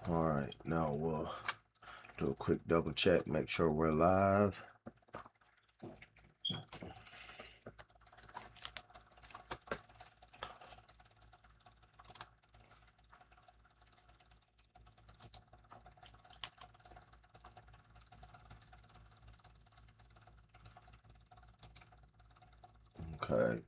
All right, now we'll do a quick double check, make sure we're live. Okay.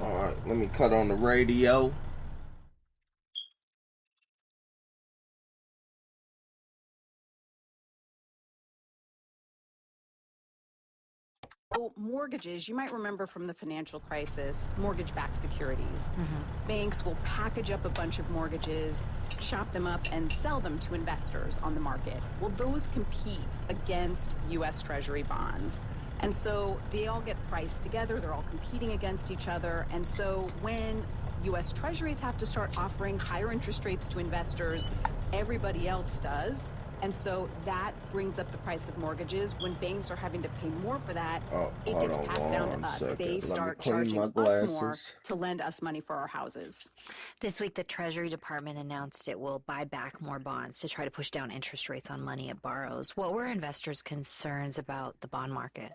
All right, let me cut on the radio. Oh, mortgages, you might remember from the financial crisis, mortgage-backed securities. Banks will package up a bunch of mortgages, chop them up, and sell them to investors on the market. Well, those compete against U.S. Treasury bonds. And so they all get priced together, they're all competing against each other. And so when U.S. Treasuries have to start offering higher interest rates to investors, everybody else does. And so that brings up the price of mortgages. When banks are having to pay more for that, it gets passed down to us. They start charging us more to lend us money for our houses. This week, the Treasury Department announced it will buy back more bonds to try to push down interest rates on money it borrows. What were investors' concerns about the bond market?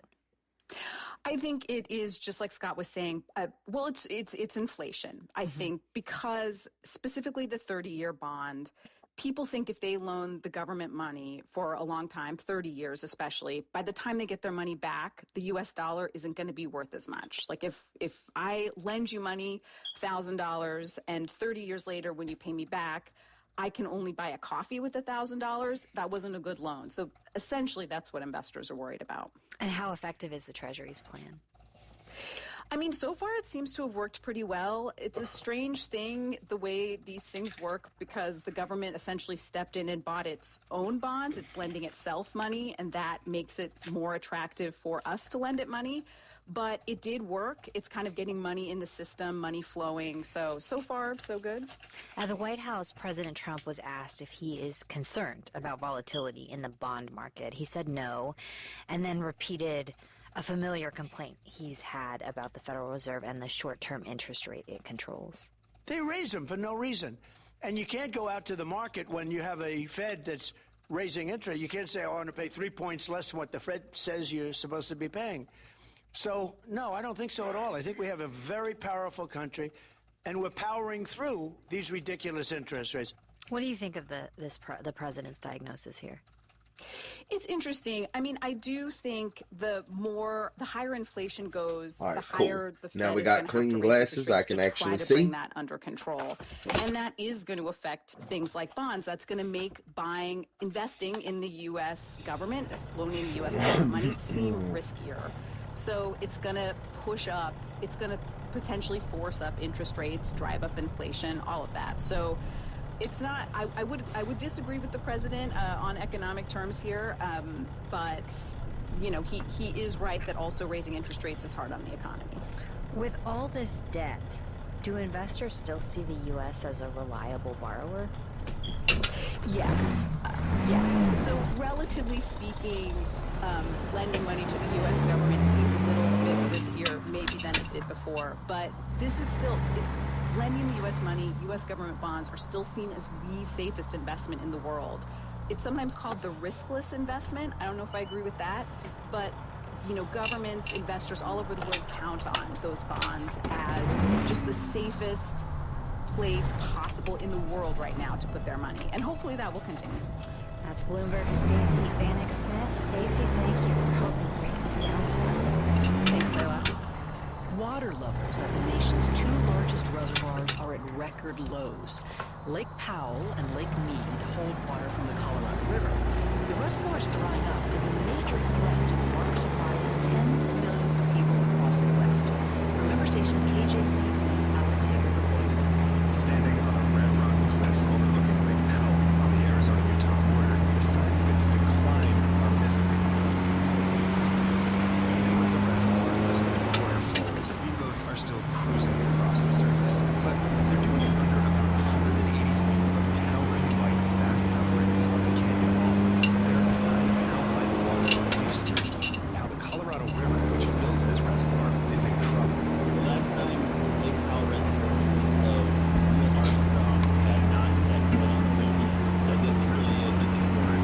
I think it is just like Scott was saying. Well, it's inflation. I think because specifically the 30-year bond, people think if they loan the government money for a long time, 30 years especially, by the time they get their money back, the US dollar isn't going to be worth as much. Like if I lend you money, $1,000, and 30 years later when you pay me back, I can only buy a coffee with $1,000, that wasn't a good loan. So essentially that's what investors are worried about. And how effective is the Treasury's plan? I mean, so far it seems to have worked pretty well. It's a strange thing, the way these things work, because the government essentially stepped in and bought its own bonds. It's lending itself money, and that makes it more attractive for us to lend it money. But it did work. It's kind of getting money in the system, money flowing. So far, so good. At the White House, President Trump was asked if he is concerned about volatility in the bond market. He said no, and then repeated a familiar complaint he's had about the Federal Reserve and the short-term interest rate it controls. They raise them for no reason. And you can't go out to the market when you have a Fed that's raising interest. You can't say, I want to pay 3 points less than what the Fed says you're supposed to be paying. So, no, I don't think so at all. I think we have a very powerful country, and we're powering through these ridiculous interest rates. What do you think of the president's diagnosis here? It's interesting. I mean, I do think the higher inflation goes, All right, the cool. higher the Fed Now we is got gonna have clean to raise glasses. interest I rates can to actually try to see. bring that under control, and that is going to affect things like bonds. That's going to make investing in the U.S. government, loaning the U.S. government money, seem riskier. So it's going to push up. It's going to potentially force up interest rates, drive up inflation, all of that. So it's not. I would disagree with the president on economic terms here, but you know he is right that also raising interest rates is hard on the economy. With all this debt, do investors still see the U.S. as a reliable borrower? Yes. Yes. So relatively speaking, lending money to the U.S. government seems a little bit riskier maybe than it did before, but this is still. Lending the U.S. money, U.S. government bonds are still seen as the safest investment in the world. It's sometimes called the riskless investment. I don't know if I agree with that, but you know, governments, investors all over the world count on those bonds as just the safest place possible in the world right now to put their money, and hopefully that will continue. That's Bloomberg's Stacey Vanek Smith. Stacey, thank you for helping break this down for us. Thanks, Layla. Water levels at the nation's two largest reservoirs are at record lows. Lake Powell and Lake Mead hold water from the Colorado River. The reservoirs drying up is a major threat to the water supply for tens of millions of people across the West. From member station KJCC, Alex Hager reports. Standing on a red rock cliff overlooking Lake Powell on the Arizona-Utah border, the signs of its decline are visible. Even with the reservoir less than a quarter full, speedboats are still cruising across the surface, but they're doing it under about 180 feet of towering white bathtub rings on the canyon wall. They're a sign of how high the water level used to be. Now the Colorado River, which fills this reservoir, is in trouble. The last time Lake Powell Reservoir was this low, Neil Armstrong had not set foot on the river. So this really is a historic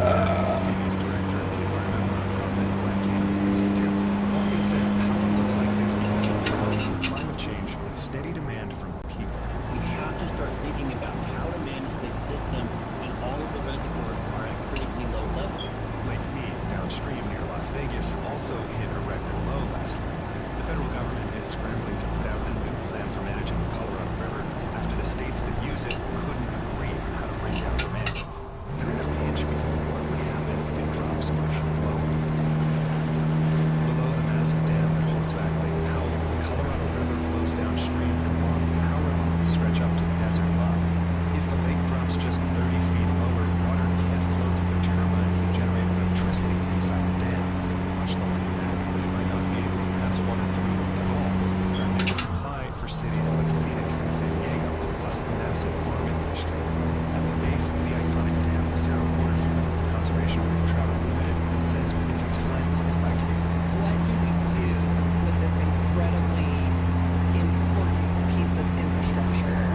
News director of the environmental nonprofit Black Canyon Institute. Morgan says Powell looks like this because of drought, climate change, and steady demand from people. We have to start thinking about how to manage this system when all of the reservoirs are at critically low levels. Lake Mead, downstream near Las Vegas, also hit a record low last week. The federal government is scrambling to put out a new plan for managing the Colorado River after the states that use it couldn't agree on how to bring down demand. They're in a pinch because of what would happen if it drops much lower. Below the massive dam that holds back Lake Powell, the Colorado River flows downstream and long power lines stretch up to the desert above. If the lake drops just 30 feet lower, water can't flow through the turbines that generate electricity inside the dam. Much lower than that, they might not be able to pass water through at all, threatening the supply for cities like Phoenix and San Diego, plus a massive farming industry. At the base of the iconic dam, Sarah Porterfield, Conservation Group Trout Unlimited, says it's a time of reckoning. What do we do with this incredibly important piece of infrastructure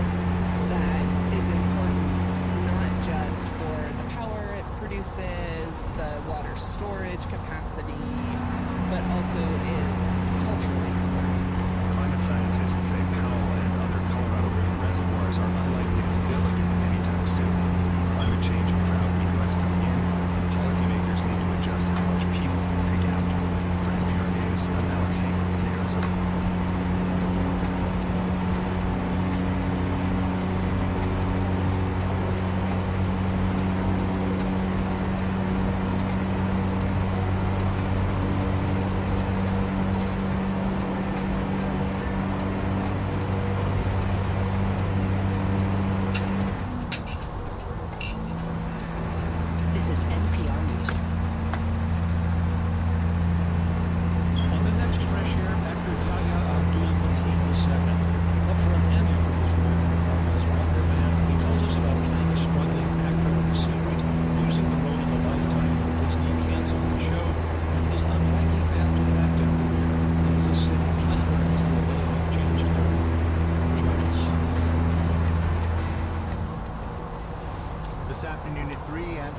that is important not just for the power it produces, the water storage capacity, but also is culturally important? Climate scientists say Powell and other Colorado River reservoirs are unlikely to fill again anytime soon. Climate change and drought in the U.S. coming in, and policymakers need to adjust how much people will take after. For NPR News, I'm Alex Hager in Arizona.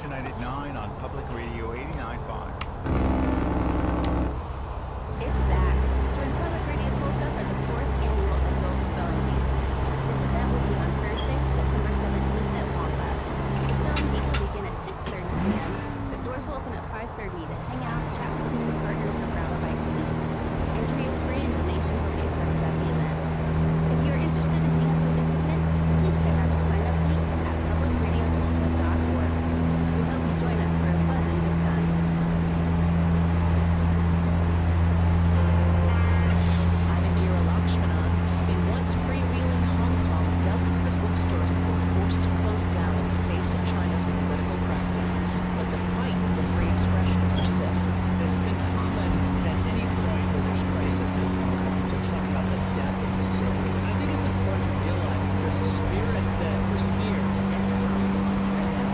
tonight at 9 on Public Radio 89.5. It's back. Join Public Radio Tulsa for the 4th annual Adult Spelling Bee. This event will be on Thursday, September 17th at Vanguard. The spelling bee will begin at 6:30 p.m. The doors will open at 5:30 to hang out, chat with community partners, or grab a bite to eat. Entry is free and donations will be accepted at the event. If you are interested in being a participant, please check out the sign-up link at publicradiotulsa.org. We hope you join us for a fun and good time. I'm Indira Lakshmanan. In once freewheeling Hong Kong, dozens of bookstores have been forced to close down in the face of China's political crackdown. But the fight for free expression persists. It's been common at any point where there's crisis in Hong Kong to talk about the death of the city. And I think it's important to realize that there's a spirit that perseveres. And it's time right now.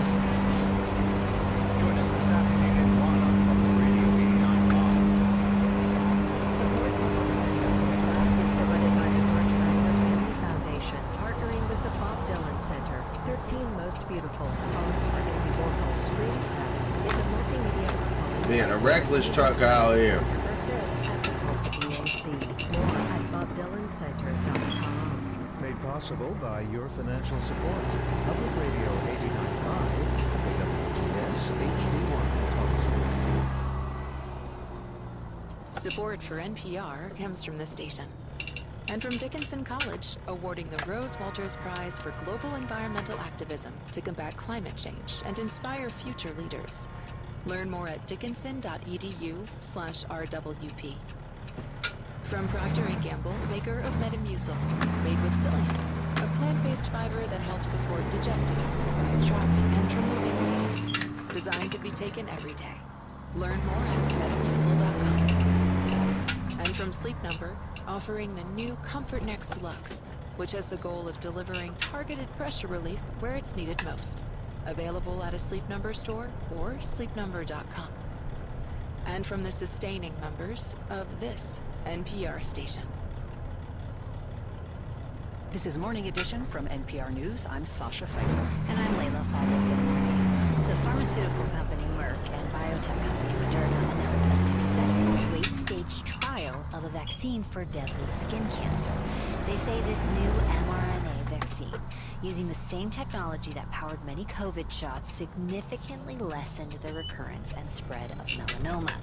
Join us this afternoon at 1 on Public Radio 89.5. Support for Public Radio Tulsa is provided by the George Kaiser Family Foundation, partnering with the Bob Dylan Center. 13 Most Beautiful Songs for Andy Warhol's Screen Fest is a multimedia performance. Being a reckless trucker out here. September 5th at the Tulsa BAC. More at BobDylanCenter.com. Made possible by your financial support. Public Radio 89.5, WGS HD1 Tulsa. Support for NPR comes from this station. And from Dickinson College, awarding the Rose Walters Prize for Global Environmental Activism to combat climate change and inspire future leaders. Learn more at dickinson.edu/RWP. From Procter & Gamble, maker of Metamucil, made with psyllium, a plant-based fiber that helps support digestive health by trapping and removing waste. Designed to be taken every day. Learn more at metamucil.com. And from Sleep Number, offering the new Comfort Next Luxe, which has the goal of delivering targeted pressure relief where it's needed most. Available at a Sleep Number store or sleepnumber.com. And from the sustaining members of this NPR station. This is Morning Edition from NPR News. I'm Sasha Pfeiffer. And I'm Layla Faldo. Good morning. The pharmaceutical company Merck and biotech company Moderna announced a successful late-stage trial of a vaccine for deadly skin cancer. They say this new mRNA vaccine, using the same technology that powered many COVID shots, significantly lessened the recurrence and spread of melanoma.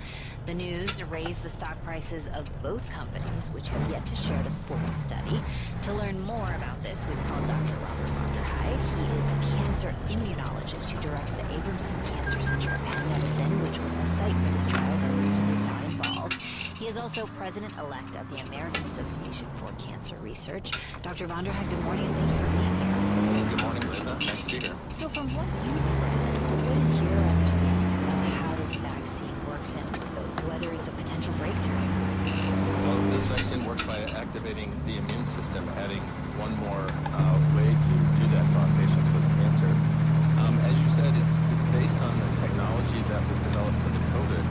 The news raised the stock prices of both companies, which have yet to share the full study. To learn more about this, we've called Dr. Robert Vonderheide. He is a cancer immunologist who directs the Abramson Cancer Center at Penn Medicine, which was a site for this trial, though he was not involved. He is also president-elect of the American Association for Cancer Research. Dr. Vonderheide, good morning, and thank you for being here. Good morning, Linda. Nice to be here. So from what you've read, what is your understanding of how this vaccine works and whether it's a potential breakthrough? Well, this vaccine works by activating the immune system, adding one more way to do that for our patients with cancer. As you said, it's based on the technology that was developed for the COVID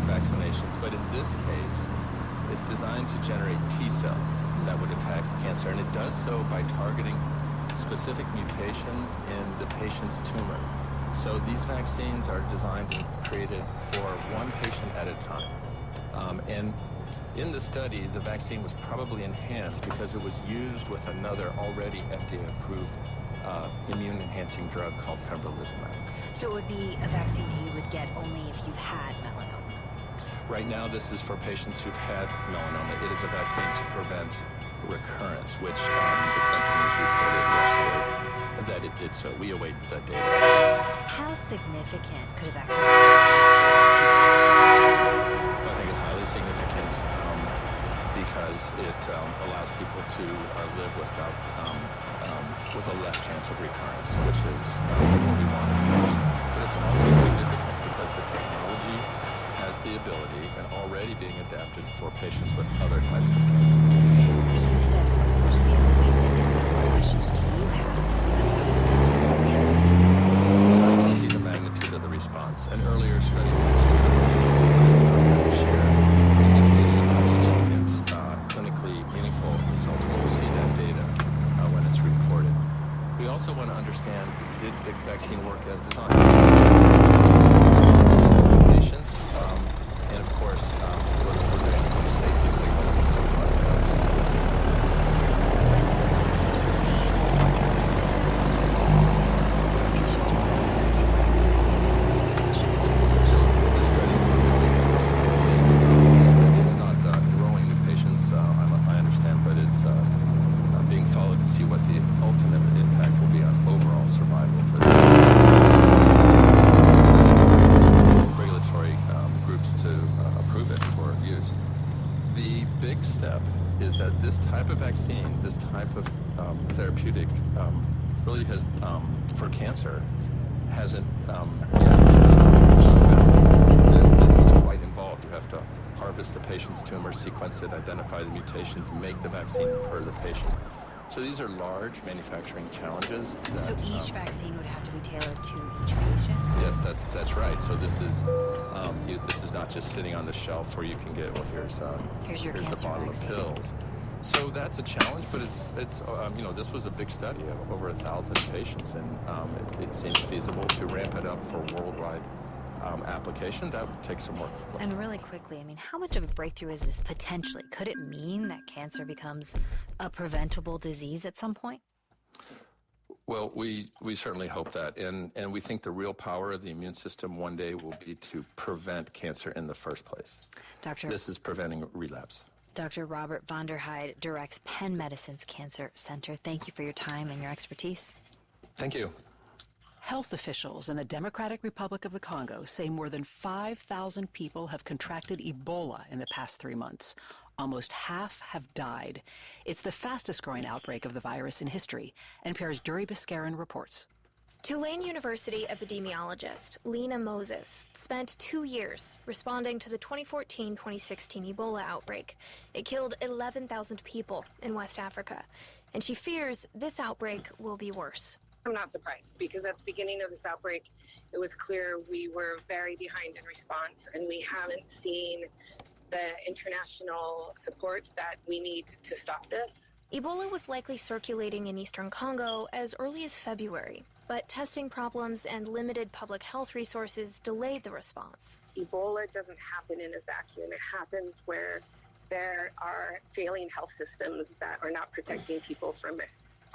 vaccinations, but in this case, it's designed to generate T cells that would attack cancer, and it does so by targeting specific mutations in the patient's tumor. So these vaccines are designed and created for one patient at a time. And in the study, the vaccine was probably enhanced because it was used with another already FDA-approved immune-enhancing drug called pembrolizumab. So it would be a vaccine you would get only if you've had melanoma? Right now, this is for patients who've had melanoma. It is a vaccine to prevent recurrence, which the companies reported yesterday that it did so. We await the data. How significant could a vaccine be? I think it's highly significant because it allows people to live without with a less chance of recurrence, which is what we want. But it's also significant because the technology has the ability and already being adapted for patients with other types of cancer. You said, of course, we have to wait the data. What questions do you have? We haven't seen it. We'd like to see the magnitude of the response. An earlier study shared indicated significant clinically meaningful results. We'll see that data when it's reported. We also want to understand, did the vaccine work as designed? approve it for use. The big step is that this type of vaccine, this type of therapeutic, really has, for cancer, hasn't yet. This is quite involved. You have to harvest the patient's tumor, sequence it, identify the mutations, and make the vaccine per the patient. So these are large manufacturing challenges. So each vaccine would have to be tailored to each patient? Yes, that's right. So this is not just sitting on the shelf where you can get, well, here's your a cancer bottle vaccine. of pills. So that's a challenge, but it's this was a big study of over 1,000 patients, and it seems feasible to ramp it up for worldwide application. That would take some work. And really quickly, I mean, how much of a breakthrough is this potentially? Could it mean that cancer becomes a preventable disease at some point? Well, we certainly hope that, and we think the real power of the immune system one day will be to prevent cancer in the first place. This is preventing relapse. Dr. Robert von der Heide directs Penn Medicine's Cancer Center. Thank you for your time and your expertise. Thank you. Health officials in the Democratic Republic of the Congo say more than 5,000 people have contracted Ebola in the past 3 months. Almost half have died. It's the fastest growing outbreak of the virus in history. NPR's Duri Biscarin reports. Tulane University epidemiologist Lena Moses spent 2 years responding to the 2014-2016 Ebola outbreak. It killed 11,000 people in West Africa, and she fears this outbreak will be worse. I'm not surprised, because at the beginning of this outbreak, it was clear we were very behind in response, and we haven't seen the international support that we need to stop this. Ebola was likely circulating in eastern Congo as early as February, but testing problems and limited public health resources delayed the response. Ebola doesn't happen in a vacuum. It happens where there are failing health systems that are not protecting people from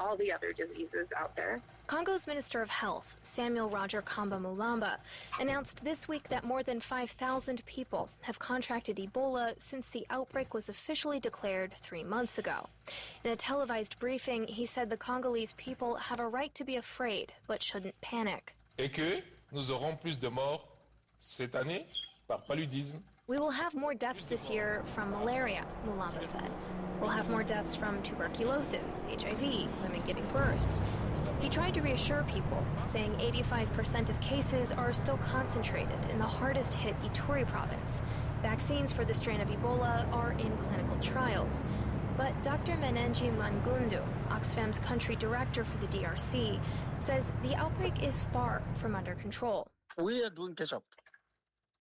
all the other diseases out there. Congo's Minister of Health, Samuel Roger Kamba Mulamba, announced this week that more than 5,000 people have contracted Ebola since the outbreak was officially declared 3 months ago. In a televised briefing, he said the Congolese people have a right to be afraid, but shouldn't panic. Et que nous aurons plus de morts cette année par paludisme. We will have more deaths this year from malaria, Mulamba said. We'll have more deaths from tuberculosis, HIV, women giving birth. He tried to reassure people, saying 85% of cases are still concentrated in the hardest hit Ituri province. Vaccines for the strain of Ebola are in clinical trials. But Dr. Menenji Mangundu, Oxfam's country director for the DRC, says the outbreak is far from under control. We are doing catch-up.